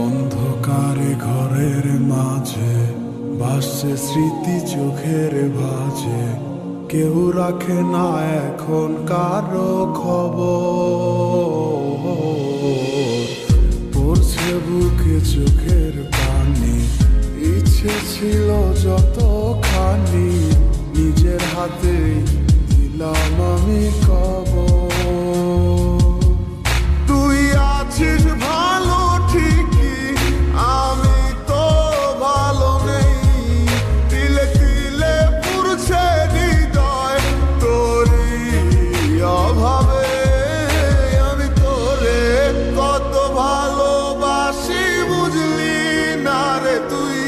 অন্ধকারে ঘরের মাঝে ভাসছে স্মৃতি চোখের ভাঁজে, কেউ রাখে না এখন কারো খবর। পড়ছে বুকে চোখের পানি, ইচ্ছে ছিল যতখানি, নিজের হাতে দিলাম আমি কবর। তুই আছিস ভালো ঠিকই, আমি তো ভালো নেই। তিলে তিলে পুড়ছে হৃদয় তোরই অভাবে। আমি তোরে কত ভালোবাসি বুঝলি না রে তুই।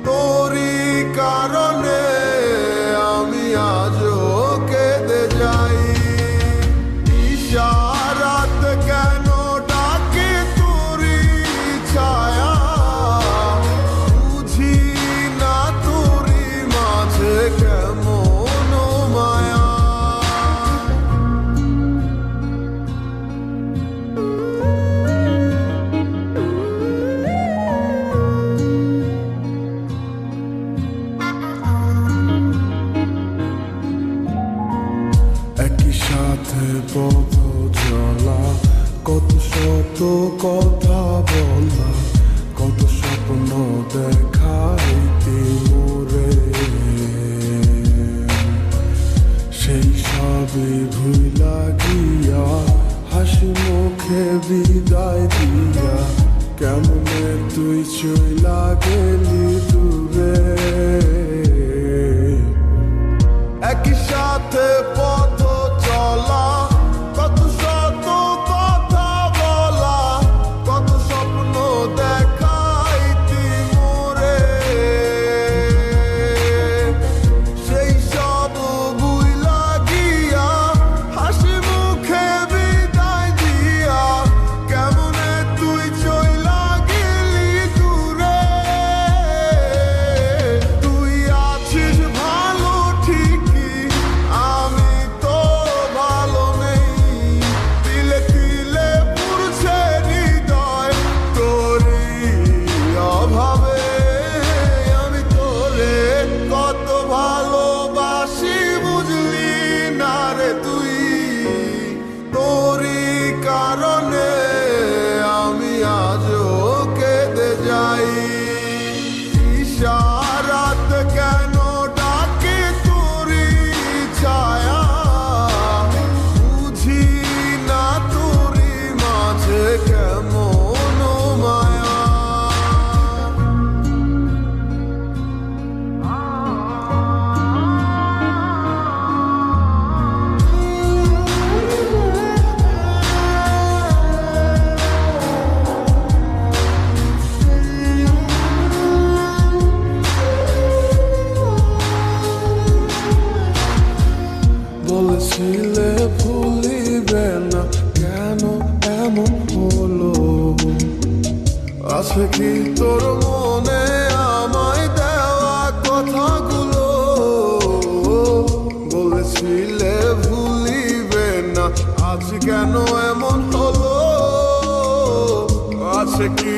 তোরই কারণে আমি আজও কেঁদে যাই। ইশারাত কেন ডাকে তোরই ছায়া, বুঝি না তোরই মাঝে কেমন মায়া। একই সাথে পথ চলা, কত শত কথা বলা, কত স্বপ্ন দেখাইতে মোরে। সেই সবই ভুলা গিয়া, হাসি মুখে বিদায় দিয়া, কেমনে তুই চইলা গেলি দূরে। একই সাথে পথ চলা, কত শত কথা বলা, কত স্বপ্ন দেখাইতি মোরে। সেই সব ভুইলা গিয়া, হাসি মুখে বিদায় দিয়া, কেমনে তুই চইলা গেলি দূরে। তুই আছিস ভালো ঠিকই, আমি তো ভালো নেই। তিলে তিলে পুড়ছে হৃদয় তোরই অভাবে। আমি তোরে কত ভালোবাসি বুঝলি না রে তুই। তোরই কারণে আমি আজও কেঁদে যাই। ইশারাত কেন ডাকে তোরই ছায়া, বুঝি না তোরই মাঝে কেমন মায়া। বলেছিলে ভুলিবে না, কেন এমন হলো? আছে কি তোর মনে আমায় দেওয়া কথাগুলো? বলেছিলে ভুলিবে না, আজ কেন এমন হলো? আছে কি